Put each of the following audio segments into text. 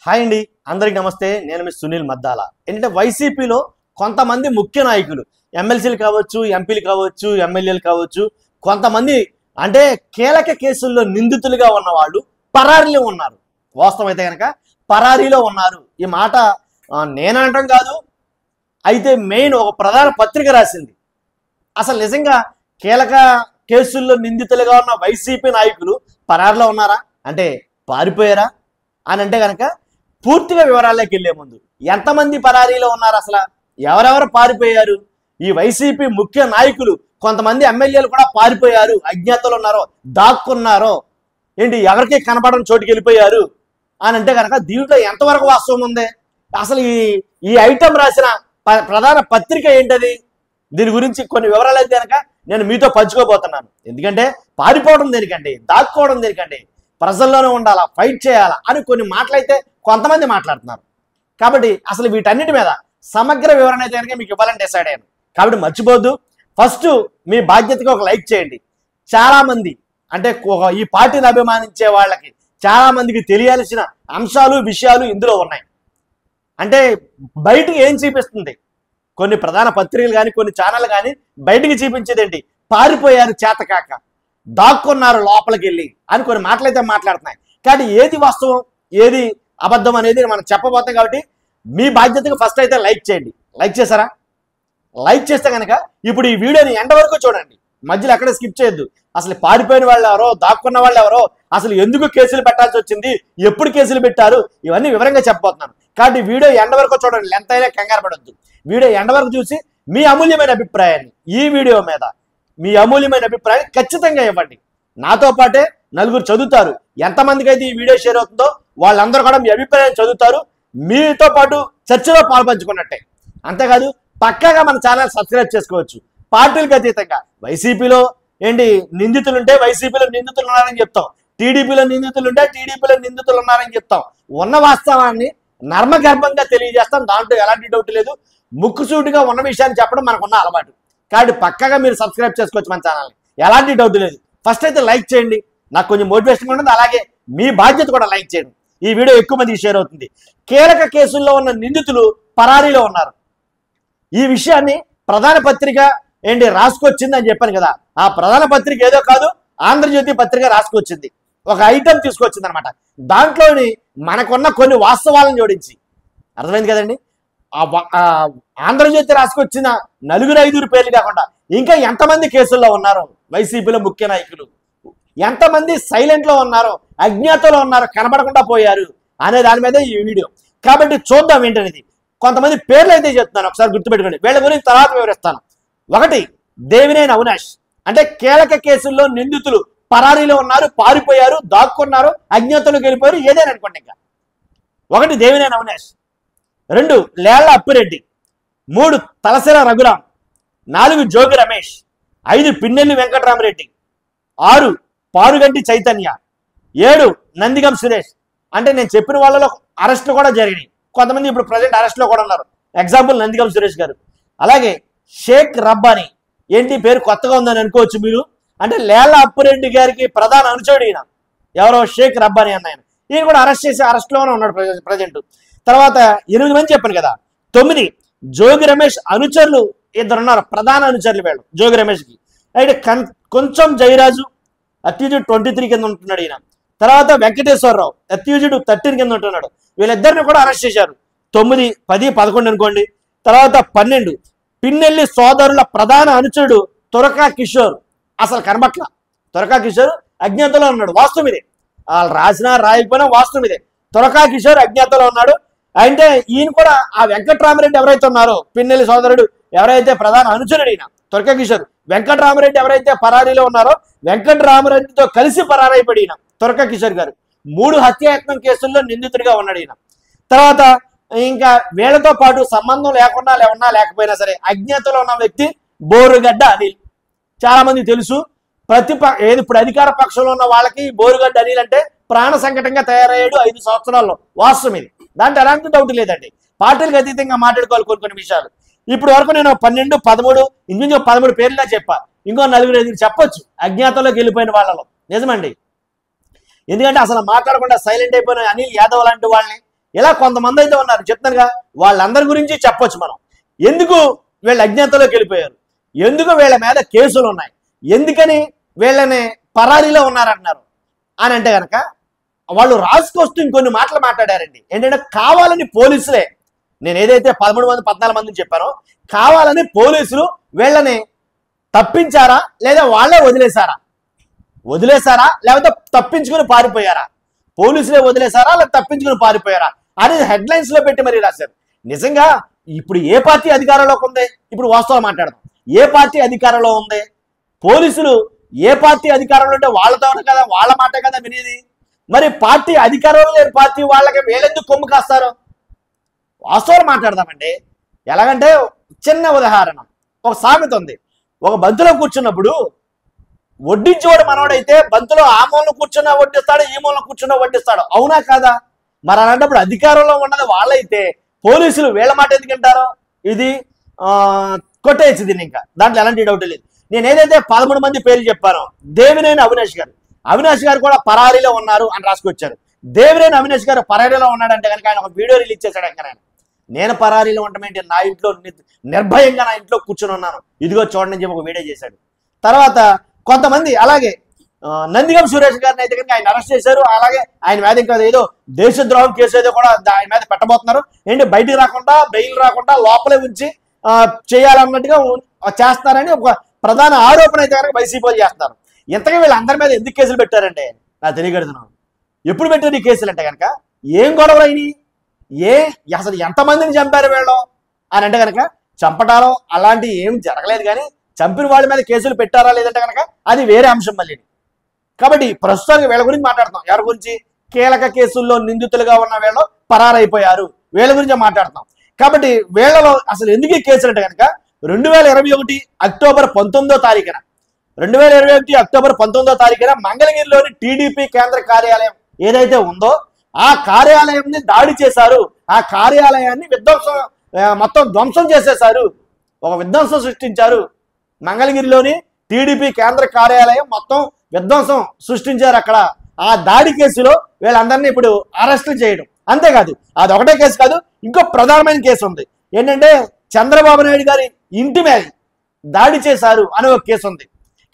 Hi అండి, అందరికి నమస్తే. నేను మీ సునీల్ మద్దాల. ఏంటంటే వైసీపీలో కొంతమంది ముఖ్య నాయకులు, ఎమ్మెల్సీలు కావచ్చు, ఎంపీలు కావచ్చు, ఎమ్మెల్యేలు కావచ్చు, కొంతమంది అంటే కీలక కేసుల్లో నిందితులుగా ఉన్న వాళ్ళు పరారీలో ఉన్నారు. వాస్తవం అయితే కనుక పరారీలో ఉన్నారు. ఈ మాట నేనంటం కాదు, అయితే మెయిన్ ఒక ప్రధాన పత్రిక రాసింది. అసలు నిజంగా కీలక కేసుల్లో నిందితులుగా ఉన్న వైసీపీ నాయకులు పరారీలో ఉన్నారా, అంటే పారిపోయారా అని అంటే కనుక పూర్తిగా వివరాల్లోకి వెళ్లే ముందు ఎంతమంది పరారీలో ఉన్నారు, అసలు ఎవరెవరు పారిపోయారు, ఈ వైసీపీ ముఖ్య నాయకులు కొంతమంది ఎమ్మెల్యేలు కూడా పారిపోయారు, అజ్ఞాతలు ఉన్నారో దాక్కున్నారో ఏంటి, ఎవరికి కనపడని చోటుకి వెళ్ళిపోయారు అని అంటే కనుక దీంట్లో ఎంతవరకు వాస్తవం ఉంది, అసలు ఈ ఐటమ్ రాసిన ప్రధాన పత్రిక ఏంటది, దీని గురించి కొన్ని వివరాలు అయితే కనుక నేను మీతో పంచుకోబోతున్నాను. ఎందుకంటే పారిపోవడం దేనికండి, దాక్కోవడం దేనికండి, ప్రజల్లోనే ఉండాలా, ఫైట్ చేయాలా అని కొన్ని మాటలైతే కొంతమంది మాట్లాడుతున్నారు. కాబట్టి అసలు వీటన్నిటి మీద సమగ్ర వివరణ అయితే కనుక మీకు ఇవ్వాలని డిసైడ్ అయ్యాను. కాబట్టి మర్చిపోద్దు, ఫస్ట్ మీ బాధ్యతగా ఒక లైక్ చేయండి. చాలామంది అంటే ఈ పార్టీని అభిమానించే వాళ్ళకి చాలామందికి తెలియాల్సిన అంశాలు విషయాలు ఇందులో ఉన్నాయి. అంటే బయటికి ఏం చూపిస్తుంది, కొన్ని ప్రధాన పత్రికలు కానీ కొన్ని ఛానల్ కానీ బయటికి చూపించేది ఏంటి, పారిపోయారు చేతకాక, దాక్కున్నారు లోపలికి వెళ్ళి అని కొన్ని మాటలైతే మాట్లాడుతున్నాయి. కానీ ఏది వాస్తవం ఏది అబద్ధం అనేది మనం చెప్పబోతాం. కాబట్టి మీ బాధ్యతగా ఫస్ట్ అయితే లైక్ చేయండి. లైక్ చేశారా? లైక్ చేస్తే కనుక ఇప్పుడు ఈ వీడియోని ఎండ వరకు చూడండి, మధ్యలో ఎక్కడ స్కిప్ చేయొద్దు. అసలు పారిపోయిన వాళ్ళు ఎవరో, దాక్కున్న వాళ్ళు ఎవరో, అసలు ఎందుకు కేసులు పెట్టాల్సి వచ్చింది, ఎప్పుడు కేసులు పెట్టారు, ఇవన్నీ వివరంగా చెప్పబోతున్నాను. కాబట్టి వీడియో ఎండ వరకు చూడండి, లెంత్ అయినా కంగారు పడొద్దు. వీడియో ఎండ వరకు చూసి మీ అమూల్యమైన అభిప్రాయాన్ని ఈ వీడియో మీద మీ అమూల్యమైన అభిప్రాయాన్ని ఖచ్చితంగా ఇవ్వండి. నాతో పాటే నలుగురు చదువుతారు. ఎంతమందికి అయితే ఈ వీడియో షేర్ అవుతుందో వాళ్ళందరూ కూడా మీ అభిప్రాయాన్ని చదువుతారు, మీతో పాటు చర్చలో పాల్పంచుకున్నట్టే. అంతేకాదు పక్కాగా మన ఛానల్ సబ్స్క్రైబ్ చేసుకోవచ్చు. పార్టీలకు అతీతంగా వైసీపీలో ఏంటి నిందితులుంటే వైసీపీలో నిందితులు ఉన్నారని చెప్తాం, టీడీపీలో నిందితులుంటే టీడీపీలో నిందితులు ఉన్నారని చెప్తాం. ఉన్న వాస్తవాన్ని నర్మగర్భంగా తెలియజేస్తాం, దాంట్లో ఎలాంటి డౌట్ లేదు. ముక్కుసూటిగా ఉన్న విషయాన్ని చెప్పడం మనకున్న అలవాటు. కాబట్టి పక్కగా మీరు సబ్స్క్రైబ్ చేసుకోవచ్చు మన ఛానల్ని, ఎలాంటి డౌట్ లేదు. ఫస్ట్ అయితే లైక్ చేయండి, నాకు కొంచెం మోటివేషన్గా ఉంటుంది. అలాగే మీ బాధ్యత కూడా లైక్ చేయండి, ఈ వీడియో ఎక్కువ మందికి షేర్ అవుతుంది. కీలక కేసుల్లో ఉన్న నిందితులు పరారీలో ఉన్నారు. ఈ విషయాన్ని ప్రధాన పత్రిక ఏంటి రాసుకొచ్చింది అని చెప్పాను కదా, ఆ ప్రధాన పత్రిక ఏదో కాదు, ఆంధ్రజ్యోతి పత్రిక రాసుకొచ్చింది. ఒక ఐటమ్ తీసుకొచ్చింది అనమాట. దాంట్లోని మనకున్న కొన్ని వాస్తవాలను జోడించి, అర్థమైంది కదండి. ఆంధ్రజ్యోతి రాసుకొచ్చిన 4-5 పేర్లు కాకుండా ఇంకా ఎంతమంది కేసుల్లో ఉన్నారో, వైసీపీలో ముఖ్య నాయకులు ఎంతమంది సైలెంట్లో ఉన్నారో, అజ్ఞాతంలో ఉన్నారో, కనబడకుండా పోయారు అనే దాని మీద ఈ వీడియో. కాబట్టి చూద్దాం ఏంటనేది. కొంతమంది పేర్లు అయితే చెప్తున్నాను, ఒకసారి గుర్తుపెట్టుకోండి. వీళ్ళ గురించి తర్వాత వివరిస్తాను. 1 దేవినేని అవినాష్, అంటే కీలక కేసుల్లో నిందితులు పరారీలో ఉన్నారు, పారిపోయారు, దాక్కున్నారు, అజ్ఞాతంలోకి వెళ్ళిపోయారు, ఏదైనా అనుకోండి. ఇంకా 1 దేవినేని అవినాష్, 2 లేళ్ల అప్పిరెడ్డి, 3 తలసిర రఘురాం, 4 జోగి రమేష్, 5 పిన్నెల్లి వెంకటరామరెడ్డి, 6 పారుగంటి చైతన్య, 7 నందిగం సురేష్. అంటే నేను చెప్పిన వాళ్ళలో అరెస్టులు కూడా జరిగినాయి, కొంతమంది ఇప్పుడు ప్రజెంట్ అరెస్ట్లో కూడా ఉన్నారు. ఎగ్జాంపుల్ నందిగం సురేష్ గారు. అలాగే షేక్ రబ్బానీ, ఏంటి పేరు కొత్తగా ఉందని అనుకోవచ్చు మీరు, అంటే లేళ్ల అప్పిరెడ్డి గారికి ప్రధాన అనుచరుడు ఈయన, ఎవరో షేక్ రబ్బానీ అన్న ఆయన. ఈయన కూడా అరెస్ట్ చేసి అరెస్ట్లోనే ఉన్నాడు ప్రజెంట్. తర్వాత 8 మంది చెప్పాను కదా. 9 జోగి రమేష్ అనుచరులు 2 ఉన్నారు, ప్రధాన అనుచరులు వీళ్ళు జోగి రమేష్కి. అయితే కొంచెం జయరాజు అక్యూజ్డ్ 23 కింద ఉంటున్నాడు ఈయన. తర్వాత వెంకటేశ్వరరావు అక్యూజ్డ్ 13 కింద ఉంటున్నాడు. వీళ్ళిద్దరిని కూడా అరెస్ట్ చేశారు. 9, 10, 11 అనుకోండి. తర్వాత 12 పిన్నెల్లి సోదరుల ప్రధాన అనుచరుడు తురకా కిషోర్, అసలు కనబట్ల. తురకా కిషోర్ అజ్ఞాతంలో ఉన్నాడు, వాస్తవం ఇదే. వాళ్ళు రాసినా రాయకపోయినా వాస్తవం ఇదే. తురకా కిషోర్ అజ్ఞాతంలో ఉన్నాడు. అంటే ఈయన కూడా ఆ వెంకటరామరెడ్డి ఎవరైతే ఉన్నారో, పిన్నెల్లి సోదరుడు ఎవరైతే ప్రధాన అనుచరుడు ఈయన తురకా కిషోర్, వెంకటరామరెడ్డి ఎవరైతే పరారీలో ఉన్నారో వెంకటరామరెడ్డితో కలిసి పరారైపడి ఈయన తురకా కిషోర్ గారు 3 హత్యాయత్నం కేసుల్లో నిందితుడిగా ఉన్నాడు ఈయన. తర్వాత ఇంకా వీళ్ళతో పాటు సంబంధం లేకుండా లేకపోయినా సరే అజ్ఞాతంలో ఉన్న వ్యక్తి బోరుగడ్డ అనిల్. చాలా మంది తెలుసు, ఇప్పుడు అధికార పక్షంలో ఉన్న వాళ్ళకి బోరుగడ్డ అనిల్ అంటే ప్రాణ సంకటంగా తయారయ్యాడు 5 సంవత్సరాల్లో, వాస్తవం ఇది. దాంట్లో ఎలాంటి డౌట్ లేదండి. పార్టీలకు అతీతంగా మాట్లాడుకోవాలి కొన్ని విషయాలు. ఇప్పుడు వరకు నేను 12, 13 ఇంకొంచెం 13 పేర్లుగా చెప్పా, ఇంకో 4-5 చెప్పొచ్చు అజ్ఞాతంలోకి వెళ్ళిపోయిన వాళ్ళలో. నిజమండి. ఎందుకంటే అసలు మాట్లాడకుండా సైలెంట్ అయిపోయిన అనిల్ యాదవ్ లాంటి వాళ్ళని, ఇలా కొంతమంది అయితే ఉన్నారు చెప్తానుగా, వాళ్ళందరి గురించి చెప్పొచ్చు మనం. ఎందుకు వీళ్ళ అజ్ఞాతంలోకి వెళ్ళిపోయారు, ఎందుకు వీళ్ళ మీద కేసులు ఉన్నాయి, ఎందుకని వీళ్ళని పరారీలో ఉన్నారంటున్నారు అని అంటే కనుక వాళ్ళు రాసుకొస్తూ ఇంకొన్ని మాటలు మాట్లాడారండి. ఏంటంటే కావాలని పోలీసులే, నేను ఏదైతే 13 మంది 14 మందిని చెప్పానో కావాలని పోలీసులు వీళ్ళని తప్పించారా లేదా వాళ్ళే వదిలేశారా లేకపోతే తప్పించుకుని పారిపోయారా, పోలీసులే వదిలేశారా లేదా తప్పించుకుని పారిపోయారా అనేది హెడ్లైన్స్ లో పెట్టి మరీ రాశారు. నిజంగా ఇప్పుడు ఏ పార్టీ అధికారంలోకి ఉంది, ఇప్పుడు వాస్తవం మాట్లాడదాం, ఏ పార్టీ అధికారంలో ఉంది, పోలీసులు ఏ పార్టీ అధికారంలో ఉంటే వాళ్ళతోనే కదా, వాళ్ళ మాటే కదా వినేది. మరి పార్టీ అధికారంలో లేని పార్టీ వాళ్ళకి వీళ్ళెందుకు కొమ్ము కాస్తారు? వాస్తవాలు మాట్లాడదామండి. ఎలాగంటే చిన్న ఉదాహరణ, ఒక సామెత ఉంది, ఒక బంతిలో కూర్చున్నప్పుడు వడ్డించేవాడు మనోడైతే బంతిలో ఆ మూలను కూర్చున్నా వడ్డిస్తాడు, ఈ మూలను కూర్చున్నా వడ్డిస్తాడు, అవునా కాదా? మరి అలాంటప్పుడు అధికారంలో ఉన్నది వాళ్ళైతే పోలీసులు వీళ్ళ మాట ఎందుకు వింటారో ఇది కొట్టేయచ్చు దీన్ని, ఇంకా దాంట్లో ఎలాంటి డౌట్ లేదు. నేను ఏదైతే 13 మంది పేర్లు చెప్పానో, దేవినేని అవినాష్ గారు కూడా పరారీలో ఉన్నారు అని రాసుకొచ్చారు. దేవినేని అవినాష్ గారు పరారీలో ఉన్నాడంటే కనుక ఆయన ఒక వీడియో రిలీజ్ చేశాడు. ఇంకా నేను పరారీలో ఉండటమేంటి, నా ఇంట్లో నిర్భయంగా నా ఇంట్లో కూర్చొని ఉన్నాను, ఇదిగో చూడండి అని చెప్పి ఒక వీడియో చేశాడు. తర్వాత కొంతమంది అలాగే నందిగం సురేష్ గారిని అయితే కనుక ఆయన అరెస్ట్ చేశారు. అలాగే ఆయన మీద ఇంకా ఏదో దేశద్రోహం కేసు ఏదో కూడా ఆయన మీద పెట్టబోతున్నారు. ఏంటి బయటికి రాకుండా బెయిల్ రాకుండా లోపలే ఉంచి చేయాలన్నట్టుగా చేస్తారని ఒక ప్రధాన ఆరోపణ అయితే కనుక వైసీపీ చేస్తున్నారు. ఇంతగా వీళ్ళందరి మీద ఎందుకు కేసులు పెట్టారంటే నాకు తెలియగడుతున్నాను. ఎప్పుడు పెట్టారు ఈ కేసులు అంటే కనుక, ఏం గొడవలు అయినాయి, అసలు ఎంతమందిని చంపారు వీళ్ళు అని అంటే కనుక చంపటాలో అలాంటివి ఏం జరగలేదు. కానీ చంపిన వాళ్ళ మీద కేసులు పెట్టారా లేదంటే కనుక అది వేరే అంశం మళ్ళీ. కాబట్టి ప్రస్తుతానికి వీళ్ళ గురించి మాట్లాడుతాం. ఎవరి గురించి? కీలక కేసుల్లో నిందితులుగా ఉన్న వీళ్ళు పరారైపోయారు, వీళ్ళ గురించి మాట్లాడుతాం. కాబట్టి వీళ్ళలో అసలు ఎందుకు ఈ కేసులు అంటే కనుక 2021 అక్టోబర్ 19వ తారీఖున 2021 అక్టోబర్ 19వ తారీఖున మంగళగిరిలోని టీడీపీ కేంద్ర కార్యాలయం ఏదైతే ఉందో ఆ కార్యాలయాన్ని దాడి చేశారు. ఆ కార్యాలయాన్ని మొత్తం ధ్వంసం చేసేశారు, ఒక విధ్వంసం సృష్టించారు. మంగళగిరిలోని టీడీపీ కేంద్ర కార్యాలయం మొత్తం విధ్వంసం సృష్టించారు అక్కడ. ఆ దాడి కేసులో వీళ్ళందరినీ ఇప్పుడు అరెస్టులు చేయడం. అంతేకాదు, అది ఒకటే కేసు కాదు, ఇంకో ప్రధానమైన కేసు ఉంది. ఏంటంటే చంద్రబాబు నాయుడు గారి ఇంటి మీద దాడి చేశారు అనే ఒక కేసు ఉంది.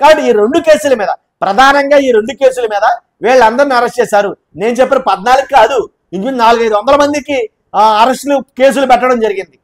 కాబట్టి ఈ 2 కేసుల మీద, ప్రధానంగా ఈ 2 కేసుల మీద వీళ్ళందరినీ అరెస్ట్ చేశారు. నేను చెప్పిన 14 కాదు, ఇంచుమించు 400-500 మందికి అరెస్టులు కేసులు పెట్టడం జరిగింది.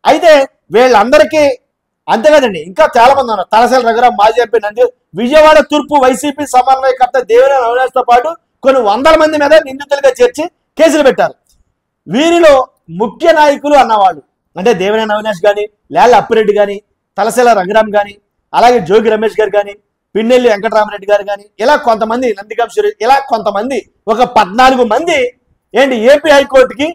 అయితే వీళ్ళందరికీ అంతేకాదండి, ఇంకా చాలా మంది ఉన్నారు. తలసాని రఘురాం మాజీ ఎంపీ విజయవాడ తూర్పు వైసీపీ సమన్వయకర్త దేవినేని అవినాష్తో పాటు కొన్ని 100 మంది మీద నిందితులుగా చేర్చి కేసులు పెట్టారు. వీరిలో ముఖ్య నాయకులు అన్నవాళ్ళు అంటే దేవినేని అవినాష్ కానీ, లేళ్ల అప్పిరెడ్డి కానీ, తలసాని రఘురాం కానీ, అలాగే జోగి రమేష్ గారు కానీ, పిన్నెల్లి వెంకటరామరెడ్డి గారు కానీ, ఇలా కొంతమంది, నందిగం సురేష్, ఇలా కొంతమంది, ఒక 14 మంది ఏంటి ఏపీ హైకోర్టుకి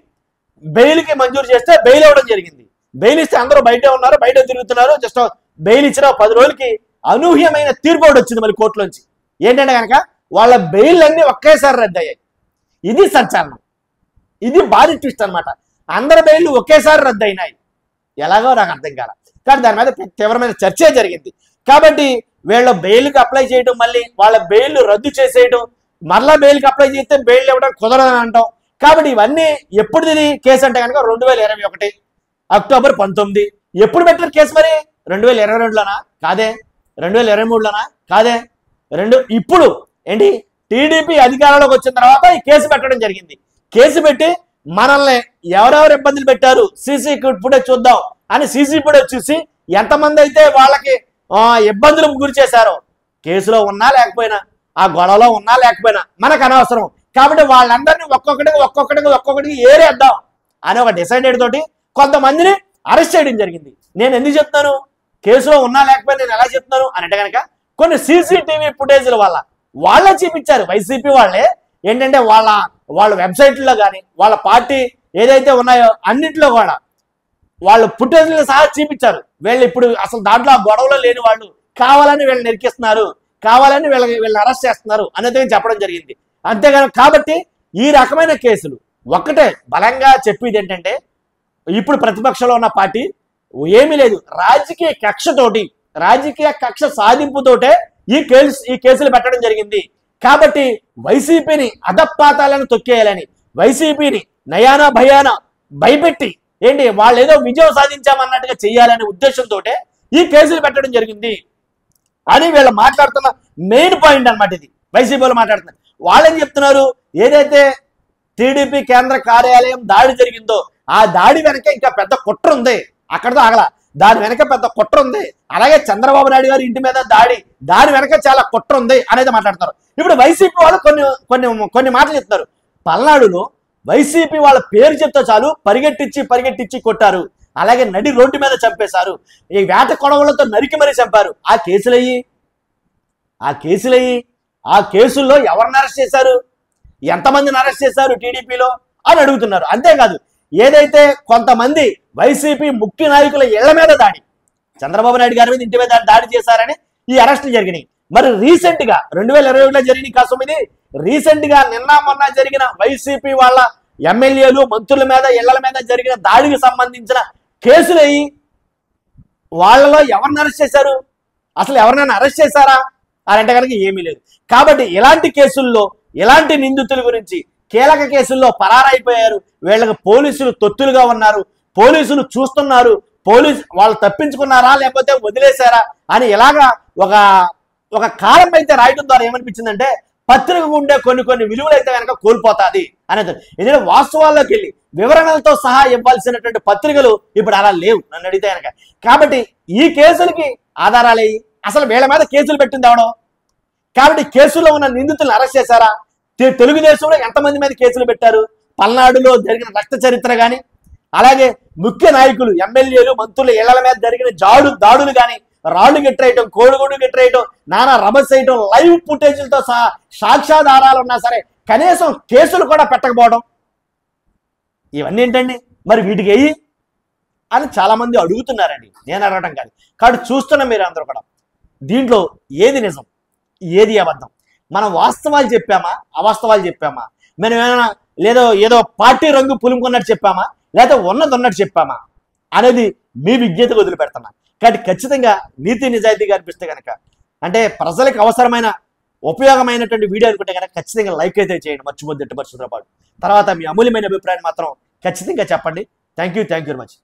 బెయిల్కి మంజూరు చేస్తే బెయిల్ ఇవ్వడం జరిగింది. బెయిల్ ఇస్తే అందరూ బయటే ఉన్నారు, బయట తిరుగుతున్నారు. జస్ట్ బెయిల్ ఇచ్చిన 10 రోజులకి అనూహ్యమైన తీర్పు ఒకటి వచ్చింది మళ్ళీ కోర్టులోంచి. ఏంటంటే కనుక వాళ్ళ బెయిల్ అన్ని ఒకేసారి రద్దయ్యాయి. ఇది సంచలనం, ఇది భారీ ట్విస్ట్ అనమాట. అందరి బెయిల్ ఒకేసారి రద్దయినాయి, ఎలాగో నాకు అర్థం కాల. కానీ దాని మీద తీవ్రమైన చర్చ జరిగింది. కాబట్టి వీళ్ళ బెయిల్కి అప్లై చేయడం, మళ్ళీ వాళ్ళ బెయిల్ రద్దు చేసేయడం, మరలా బెయిల్కి అప్లై చేస్తే బెయిల్ ఇవ్వడం కుదరదని అంటాం. కాబట్టి ఇవన్నీ ఎప్పుడు కేసు అంటే కనుక 2021 అక్టోబర్ 19. ఎప్పుడు పెట్టారు కేసు మరి? 2022లోనా? కాదే. 2023లోనా? కాదే. ఇప్పుడు ఏంటి టీడీపీ అధికారంలోకి వచ్చిన తర్వాత ఈ కేసు పెట్టడం జరిగింది. కేసు పెట్టి మనల్ని ఎవరెవరు ఇబ్బందులు పెట్టారు సీసీ ఫుటేజ్ చూద్దాం అని సీసీ ఫుటేజ్ చూసి ఎంతమంది అయితే వాళ్ళకి ఇబ్బందులకు గురి చేశారో, కేసులో ఉన్నా లేకపోయినా, ఆ గొడవలో ఉన్నా లేకపోయినా మనకు అనవసరం. కాబట్టి వాళ్ళందరినీ ఒక్కొక్కటికి ఏరేద్దాం అని ఒక డిసైడెడ్ తోటి కొంతమందిని అరెస్ట్ చేయడం జరిగింది. నేను ఎందుకు చెప్తాను, కేసులో ఉన్నా లేకపోయినా నేను ఎలా చెప్తున్నాను అని అంటే కనుక కొన్ని సీసీటీవీ ఫుటేజ్ల వల్ల వాళ్ళే చూపించారు. వైసీపీ వాళ్ళే ఏంటంటే వాళ్ళ వెబ్సైట్లో కానీ వాళ్ళ పార్టీ ఏదైతే ఉన్నాయో అన్నింటిలో కూడా వాళ్ళు ఫుటేజ్లు సహా చూపించారు. వీళ్ళు ఇప్పుడు అసలు దాంట్లో ఆ గొడవలో లేని వాళ్ళు కావాలని వీళ్ళని నిరికిస్తున్నారు, కావాలని వీళ్ళని అరెస్ట్ చేస్తున్నారు అనేది చెప్పడం జరిగింది. అంతేగాని కాబట్టి ఈ రకమైన కేసులు ఒక్కటే బలంగా చెప్పేది ఏంటంటే, ఇప్పుడు ప్రతిపక్షంలో ఉన్న పార్టీ ఏమీ లేదు, రాజకీయ కక్ష సాధింపుతోటే ఈ కేసులు పెట్టడం జరిగింది. కాబట్టి వైసీపీని అధపాతాలను తొక్కేయాలని, వైసీపీని నయానా భయానా భయపెట్టి ఏంటి వాళ్ళు ఏదో విజయం సాధించామన్నట్టుగా చెయ్యాలనే ఉద్దేశంతో ఈ కేసులు పెట్టడం జరిగింది అని వీళ్ళు మాట్లాడుతున్న మెయిన్ పాయింట్ అనమాట. ఇది వైసీపీలో మాట్లాడుతున్నారు. వాళ్ళేం చెప్తున్నారు, ఏదైతే టీడీపీ కేంద్ర కార్యాలయం దాడి జరిగిందో ఆ దాడి వెనక ఇంకా పెద్ద కుట్ర ఉంది, అక్కడతో ఆగల, దాని వెనక పెద్ద కుట్ర ఉంది. అలాగే చంద్రబాబు నాయుడు గారి ఇంటి మీద దాని వెనక చాలా కుట్ర ఉంది అనేది మాట్లాడుతున్నారు. ఇప్పుడు వైసీపీ వాళ్ళు కొన్ని మాటలు చెప్తున్నారు. పల్నాడులో వైసీపీ వాళ్ళ పేరు చెప్తే చాలు పరిగెట్టించి కొట్టారు, అలాగే నడి రోడ్డు మీద చంపేశారు, ఈ వేట కొడవలతో నరికి మరీ చంపారు. ఆ కేసుల్లో ఎవరిని అరెస్ట్ చేశారు, ఎంతమందిని అరెస్ట్ చేశారు టీడీపీలో అని అడుగుతున్నారు. అంతేకాదు ఏదైతే కొంతమంది వైసీపీ ముఖ్య నాయకుల ఇళ్ల మీద దాడి, చంద్రబాబు నాయుడు గారి మీద ఇంటి మీద దాడి చేశారని ఈ అరెస్టులు జరిగినాయి. మరి రీసెంట్ గా 2021లో జరిగిన కాసం ఇది. రీసెంట్ గా నిన్న మొన్న జరిగిన వైసీపీ వాళ్ళ ఎమ్మెల్యేలు మంత్రుల మీద ఇళ్ల మీద జరిగిన దాడికి సంబంధించిన కేసులు అయ్యి వాళ్ళలో ఎవరిని అరెస్ట్ చేశారు, అసలు ఎవరినైనా అరెస్ట్ చేశారా అని అంటే కనుక ఏమీ లేదు. కాబట్టి ఇలాంటి కేసుల్లో ఇలాంటి నిందితుల గురించి కీలక కేసుల్లో పరారైపోయారు, వీళ్ళకి పోలీసులు తొత్తులుగా ఉన్నారు, పోలీసులు చూస్తున్నారు, వాళ్ళు తప్పించుకున్నారా లేకపోతే వదిలేశారా అని ఇలాగా ఒక కాలం అయితే రాయడం ద్వారా ఏమనిపించిందంటే పత్రికకు ఉండే కొన్ని విలువలు అయితే కనుక కోల్పోతాది అనేది. ఎందుకంటే వాస్తవాల్లోకి వెళ్ళి వివరణలతో సహా ఇవ్వాల్సినటువంటి పత్రికలు ఇప్పుడు అలా లేవు నన్ను అడిగితే కనుక. కాబట్టి ఈ కేసులకి ఆధారాలు అసలు వీళ్ళ మీద కేసులు పెట్టింది ఎవడో, కాబట్టి కేసుల్లో ఉన్న నిందితులను అరెస్ట్ చేశారా, తెలుగుదేశంలో ఎంతమంది మీద కేసులు పెట్టారు, పల్నాడులో జరిగిన రక్త చరిత్ర కానీ, అలాగే ముఖ్య నాయకులు ఎమ్మెల్యేలు మంత్రులు ఇళ్ల మీద జరిగిన దాడులు కానీ, రాళ్లు గిట్రేయటం, కోడిగుడ్డు గిట్రేయటం, నానా రభస్ చేయటం, లైవ్ ఫుటేజీలతో సహా సాక్ష్యాధారాలు ఉన్నా సరే కనీసం కేసులు కూడా పెట్టకపోవడం, ఇవన్నీ ఏంటండి మరి వీటికి అయ్యి అని చాలా మంది అడుగుతున్నారండి. నేను అడగటం కాదు. కాబట్టి చూస్తున్నాం మీరు అందరూ కూడా దీంట్లో ఏది నిజం ఏది అబద్ధం, మనం వాస్తవాలు చెప్పామా అవాస్తవాలు చెప్పామా, మనం ఏమైనా ఏదో పార్టీ రంగు పులుముకున్నట్టు చెప్పామా లేదా ఉన్నట్టు చెప్పామా అనేది మీ విజ్ఞతకు వదిలిపెడుతున్నా. కాబట్టి ఖచ్చితంగా నీతి నిజాయితీగా అనిపిస్తే కనుక, అంటే ప్రజలకు అవసరమైన ఉపయోగమైనటువంటి వీడియో అనుకుంటే కనుక ఖచ్చితంగా లైక్ అయితే చేయండి, మర్చిపోద్దు. ఎట్టి పరిస్థితుల్లో పాటు తర్వాత మీ అమూల్యమైన అభిప్రాయాన్ని మాత్రం ఖచ్చితంగా చెప్పండి. Thank you very much.